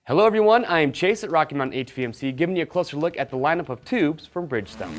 Hello everyone, I am Chase at Rocky Mountain HVMC giving you a closer look at the lineup of tubes from Bridgestone.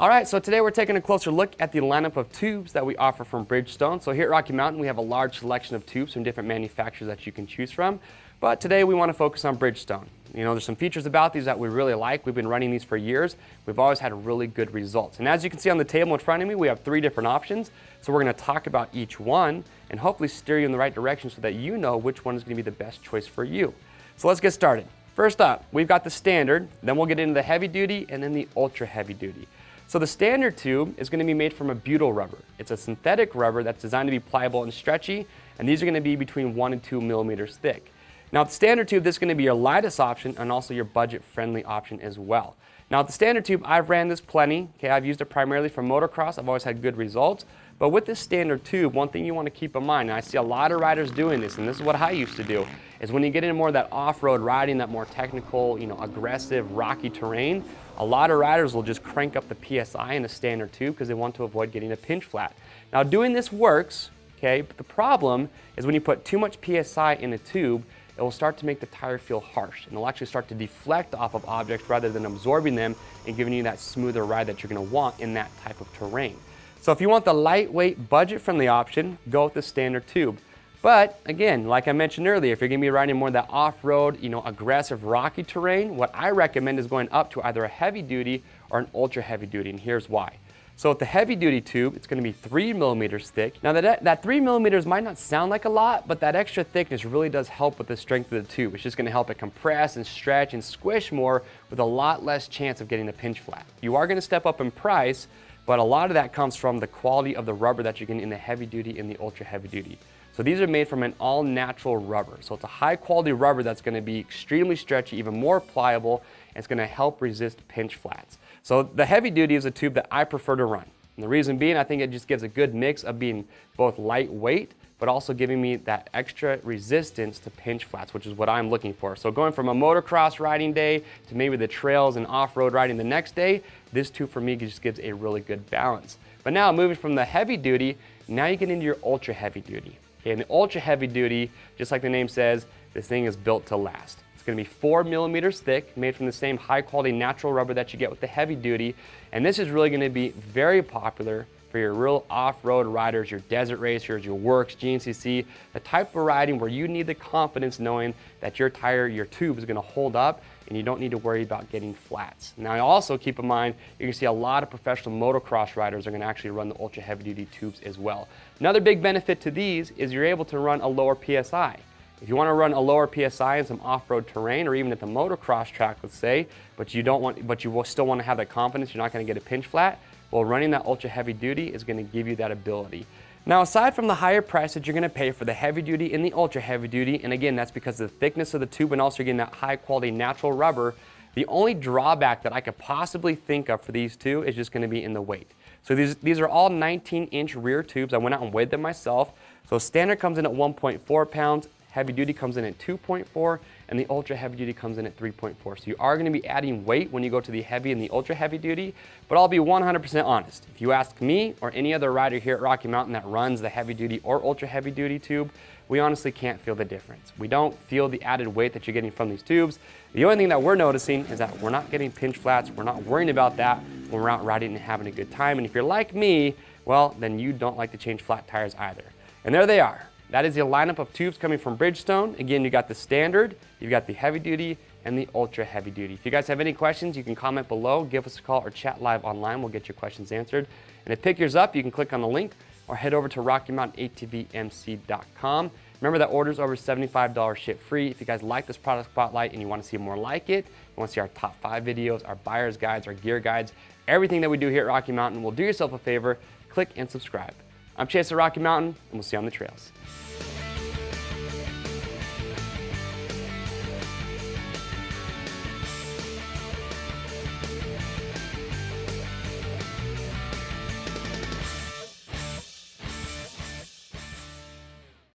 Alright, so today we're taking a closer look at the lineup of tubes that we offer from Bridgestone. So here at Rocky Mountain we have a large selection of tubes from different manufacturers that you can choose from. But today we want to focus on Bridgestone. You know, there's some features about these that we really like. We've been running these for years. We've always had really good results. And as you can see on the table in front of me, we have 3 different options. So we're going to talk about each one and hopefully steer you in the right direction so that you know which one is going to be the best choice for you. So let's get started. First up, we've got the standard, then we'll get into the heavy duty and then the ultra heavy duty. So the standard tube is going to be made from a butyl rubber. It's a synthetic rubber that's designed to be pliable and stretchy, and these are going to be between 1 and 2 millimeters thick. Now, the standard tube, this is going to be your lightest option and also your budget-friendly option as well. Now, the standard tube, I've ran this plenty. Okay, I've used it primarily for motocross. I've always had good results. But with this standard tube, one thing you want to keep in mind, and I see a lot of riders doing this, and this is what I used to do, is when you get into more of that off-road riding, that more technical, aggressive, rocky terrain, a lot of riders will just crank up the PSI in a standard tube because they want to avoid getting a pinch flat. Now, doing this works, okay, but the problem is when you put too much PSI in a tube, it will start to make the tire feel harsh, and it'll actually start to deflect off of objects rather than absorbing them and giving you that smoother ride that you're going to want in that type of terrain. So if you want the lightweight, budget-friendly option, go with the standard tube. But again, like I mentioned earlier, if you're going to be riding more of that off-road, aggressive, rocky terrain, what I recommend is going up to either a heavy duty or an ultra heavy duty, and here's why. So with the heavy duty tube, it's going to be 3 millimeters thick. Now that 3 millimeters might not sound like a lot, but that extra thickness really does help with the strength of the tube. It's just going to help it compress and stretch and squish more with a lot less chance of getting a pinch flat. You are going to step up in price, but a lot of that comes from the quality of the rubber that you're getting in the heavy duty and the ultra heavy duty. So these are made from an all-natural rubber. So it's a high-quality rubber that's going to be extremely stretchy, even more pliable, and it's going to help resist pinch flats. So the heavy duty is a tube that I prefer to run. And the reason being, I think it just gives a good mix of being both lightweight, but also giving me that extra resistance to pinch flats, which is what I'm looking for. So going from a motocross riding day to maybe the trails and off-road riding the next day, this tube for me just gives a really good balance. But now moving from the heavy duty, now you get into your ultra heavy duty. Okay, and the ultra heavy duty, just like the name says, this thing is built to last. It's going to be 4 millimeters thick, made from the same high quality natural rubber that you get with the heavy duty. And this is really going to be very popular for your real off-road riders, your desert racers, your works, GNCC, the type of riding where you need the confidence knowing that your tire, your tube is going to hold up and you don't need to worry about getting flats. Now also keep in mind, you're going to see a lot of professional motocross riders are going to actually run the ultra heavy duty tubes as well. Another big benefit to these is you're able to run a lower PSI. If you want to run a lower PSI in some off-road terrain or even at the motocross track, let's say, but you will still want to have that confidence you're not going to get a pinch flat, well, running that ultra heavy duty is going to give you that ability. Now, aside from the higher price that you're going to pay for the heavy duty and the ultra heavy duty, and again, that's because of the thickness of the tube and also getting that high quality natural rubber, the only drawback that I could possibly think of for these two is just going to be in the weight. So these are all 19-inch rear tubes. I went out and weighed them myself. So standard comes in at 1.4 pounds. Heavy duty comes in at 2.4, and the ultra heavy duty comes in at 3.4. So you are going to be adding weight when you go to the heavy and the ultra heavy duty, but I'll be 100% honest. If you ask me or any other rider here at Rocky Mountain that runs the heavy duty or ultra heavy duty tube, we honestly can't feel the difference. We don't feel the added weight that you're getting from these tubes. The only thing that we're noticing is that we're not getting pinch flats. We're not worrying about that when we're out riding and having a good time. And if you're like me, well, then you don't like to change flat tires either. And there they are. That is the lineup of tubes coming from Bridgestone. Again, you got the standard, you've got the heavy duty, and the ultra heavy duty. If you guys have any questions, you can comment below, give us a call, or chat live online. We'll get your questions answered. And to pick yours up, you can click on the link or head over to RockyMountainATVMC.com. Remember that orders over $75 ship free. If you guys like this product spotlight and you want to see more like it, you want to see our top 5 videos, our buyer's guides, our gear guides, everything that we do here at Rocky Mountain, well, do yourself a favor, click and subscribe. I'm Chase at Rocky Mountain, and we'll see you on the trails.